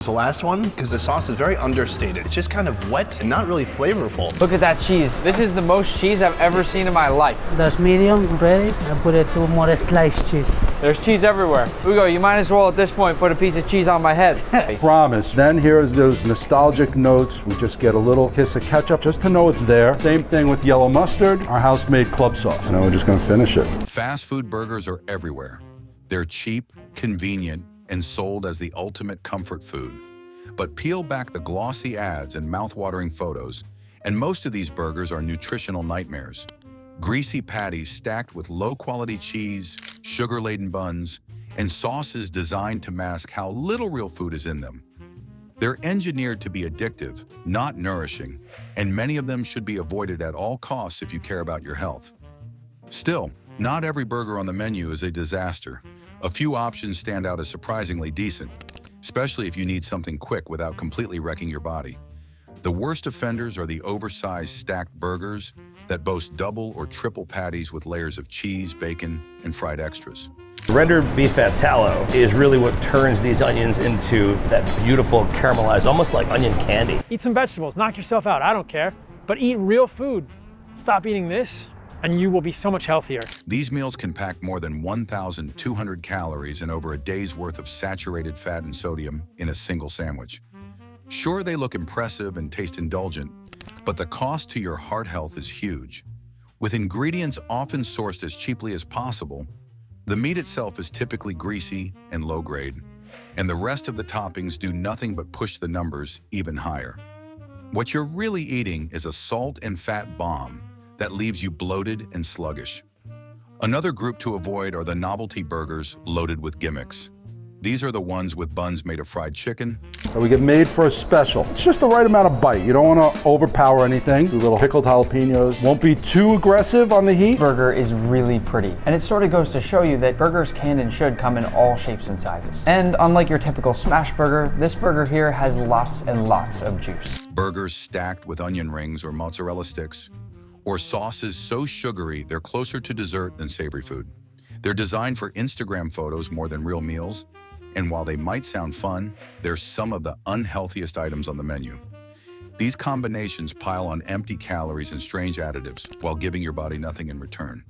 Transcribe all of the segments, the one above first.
The last one, because the sauce is very understated. It's just kind of wet and not really flavorful. Look at that cheese. This is the most cheese I've ever seen in my life. That's medium ready. I put it to more sliced cheese. There's cheese everywhere. Hugo, you might as well at this point put a piece of cheese on my head. Promise. Then here's those nostalgic notes. We just get a little kiss of ketchup just to know it's there. Same thing with yellow mustard, our house-made club sauce. And then we're just gonna finish it. Fast food burgers are everywhere. They're cheap, convenient, and sold as the ultimate comfort food. But peel back the glossy ads and mouth-watering photos, and most of these burgers are nutritional nightmares. Greasy patties stacked with low-quality cheese, sugar-laden buns, and sauces designed to mask how little real food is in them. They're engineered to be addictive, not nourishing, and many of them should be avoided at all costs if you care about your health. Still, not every burger on the menu is a disaster. A few options stand out as surprisingly decent, especially if you need something quick without completely wrecking your body. The worst offenders are the oversized stacked burgers that boast double or triple patties with layers of cheese, bacon, and fried extras. Rendered beef fat tallow is really what turns these onions into that beautiful caramelized, almost like onion candy. Eat some vegetables, knock yourself out, I don't care. But eat real food. Stop eating this, and you will be so much healthier. These meals can pack more than 1,200 calories and over a day's worth of saturated fat and sodium in a single sandwich. Sure, they look impressive and taste indulgent, but the cost to your heart health is huge. With ingredients often sourced as cheaply as possible, the meat itself is typically greasy and low grade, and the rest of the toppings do nothing but push the numbers even higher. What you're really eating is a salt and fat bomb that leaves you bloated and sluggish. Another group to avoid are the novelty burgers loaded with gimmicks. These are the ones with buns made of fried chicken. So we get made for a special. It's just the right amount of bite. You don't want to overpower anything. Do little pickled jalapenos. Won't be too aggressive on the heat. Burger is really pretty. And it sort of goes to show you that burgers can and should come in all shapes and sizes. And unlike your typical smash burger, this burger here has lots and lots of juice. Burgers stacked with onion rings or mozzarella sticks, or sauces so sugary they're closer to dessert than savory food. They're designed for Instagram photos more than real meals, and while they might sound fun, they're some of the unhealthiest items on the menu. These combinations pile on empty calories and strange additives while giving your body nothing in return.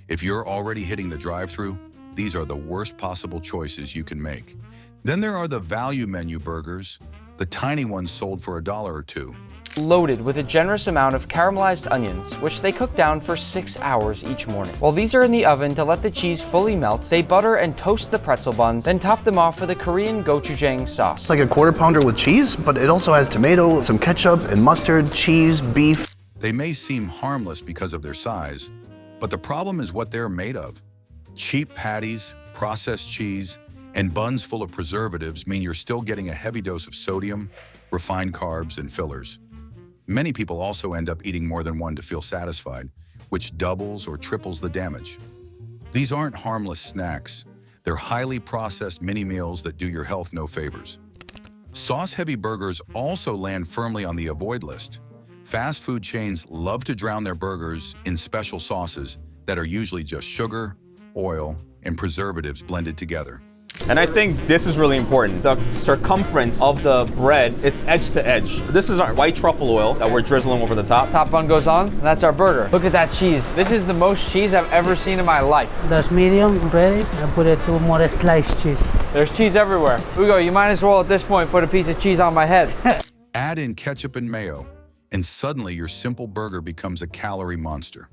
If you're already hitting the drive-thru, these are the worst possible choices you can make. Then there are the value menu burgers, the tiny ones sold for $1 or $2. Loaded with a generous amount of caramelized onions, which they cook down for 6 hours each morning. While these are in the oven to let the cheese fully melt, they butter and toast the pretzel buns, then top them off with a Korean gochujang sauce. It's like a quarter pounder with cheese, but it also has tomato, some ketchup, and mustard, cheese, beef. They may seem harmless because of their size, but the problem is what they're made of. Cheap patties, processed cheese, and buns full of preservatives mean you're still getting a heavy dose of sodium, refined carbs, and fillers. Many people also end up eating more than one to feel satisfied, which doubles or triples the damage. These aren't harmless snacks. They're highly processed mini meals that do your health no favors. Sauce-heavy burgers also land firmly on the avoid list. Fast food chains love to drown their burgers in special sauces that are usually just sugar, oil, and preservatives blended together. And I think this is really important. The circumference of the bread, it's edge to edge. This is our white truffle oil that we're drizzling over the top. Top bun goes on, and that's our burger. Look at that cheese. This is the most cheese I've ever seen in my life. That's medium ready. I put it to more sliced cheese. There's cheese everywhere. Hugo, you might as well at this point put a piece of cheese on my head. Add in ketchup and mayo, and suddenly your simple burger becomes a calorie monster.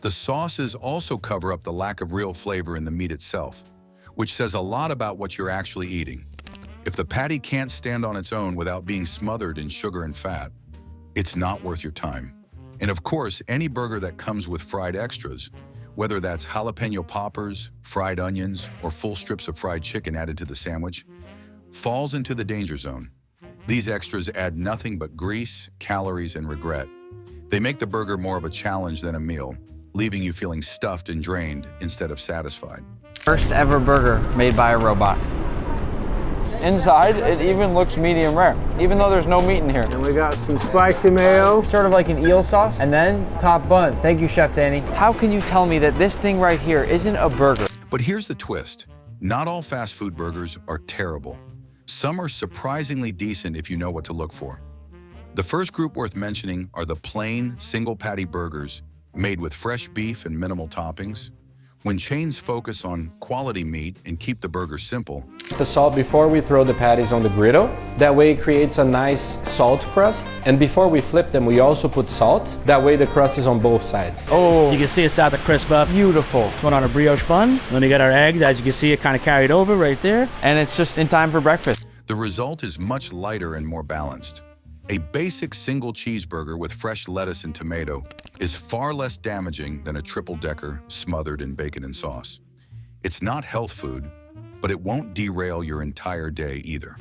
The sauces also cover up the lack of real flavor in the meat itself, which says a lot about what you're actually eating. If the patty can't stand on its own without being smothered in sugar and fat, it's not worth your time. And of course, any burger that comes with fried extras, whether that's jalapeno poppers, fried onions, or full strips of fried chicken added to the sandwich, falls into the danger zone. These extras add nothing but grease, calories, and regret. They make the burger more of a challenge than a meal, leaving you feeling stuffed and drained instead of satisfied. First ever burger made by a robot. Inside, it even looks medium rare, even though there's no meat in here. And we got some spicy mayo. Sort of like an eel sauce, and then top bun. Thank you, Chef Danny. How can you tell me that this thing right here isn't a burger? But here's the twist. Not all fast food burgers are terrible. Some are surprisingly decent if you know what to look for. The first group worth mentioning are the plain, single patty burgers made with fresh beef and minimal toppings. When chains focus on quality meat and keep the burger simple, the salt before we throw the patties on the griddle. That way it creates a nice salt crust. And before we flip them, we also put salt. That way the crust is on both sides. Oh, you can see it start to crisp up. Beautiful. It's going on a brioche bun. Then we got our egg. As you can see, it kind of carried over right there. And it's just in time for breakfast. the result is much lighter and more balanced. A basic single cheeseburger with fresh lettuce and tomato is far less damaging than a triple-decker smothered in bacon and sauce. It's not health food, but it won't derail your entire day either.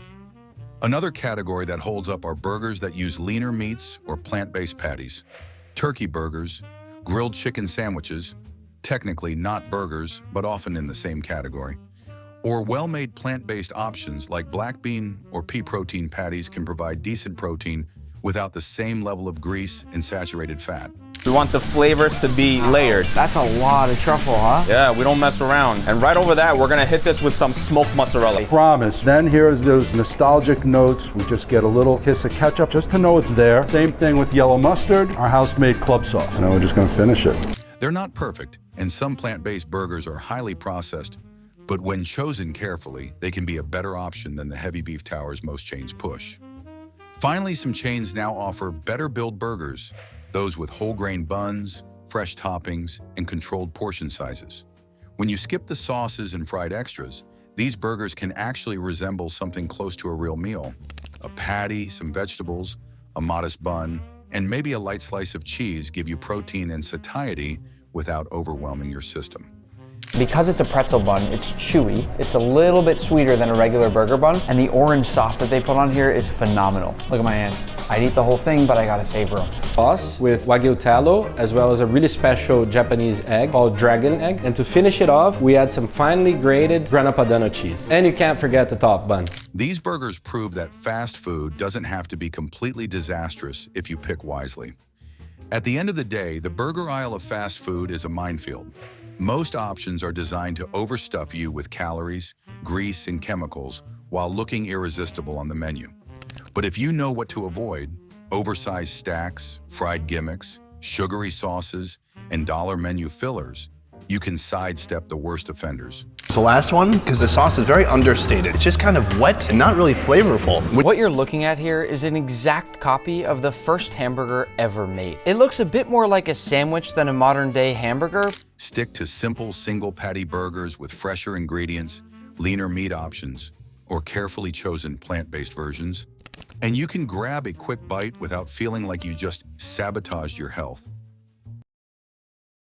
Another category that holds up are burgers that use leaner meats or plant-based patties. Turkey burgers, grilled chicken sandwiches, technically not burgers, but often in the same category. Or well-made plant-based options like black bean or pea protein patties can provide decent protein without the same level of grease and saturated fat. We want the flavors to be layered. That's a lot of truffle, huh? Yeah, we don't mess around. And right over that, we're gonna hit this with some smoked mozzarella. Promise. Then here's those nostalgic notes. We just get a little kiss of ketchup just to know it's there. Same thing with yellow mustard, our house-made club sauce. And now we're just gonna finish it. They're not perfect, and some plant-based burgers are highly processed, but when chosen carefully, they can be a better option than the heavy beef towers most chains push. Finally, some chains now offer better-built burgers, those with whole-grain buns, fresh toppings, and controlled portion sizes. When you skip the sauces and fried extras, these burgers can actually resemble something close to a real meal. A patty, some vegetables, a modest bun, and maybe a light slice of cheese give you protein and satiety without overwhelming your system. Because it's a pretzel bun, it's chewy. It's a little bit sweeter than a regular burger bun, and the orange sauce that they put on here is phenomenal. Look at my hand. I'd eat the whole thing, but I gotta savor them. Sauce with Wagyu tallow, as well as a really special Japanese egg called dragon egg. And to finish it off, we add some finely grated grana padano cheese. And you can't forget the top bun. These burgers prove that fast food doesn't have to be completely disastrous if you pick wisely. At the end of the day, the burger aisle of fast food is a minefield. Most options are designed to overstuff you with calories, grease, and chemicals while looking irresistible on the menu. But if you know what to avoid, oversized stacks, fried gimmicks, sugary sauces, and dollar menu fillers, you can sidestep the worst offenders. The last one, because the sauce is very understated. It's just kind of wet and not really flavorful. What you're looking at here is an exact copy of the first hamburger ever made. It looks a bit more like a sandwich than a modern day hamburger. Stick to simple single patty burgers with fresher ingredients, leaner meat options, or carefully chosen plant-based versions. And you can grab a quick bite without feeling like you just sabotaged your health.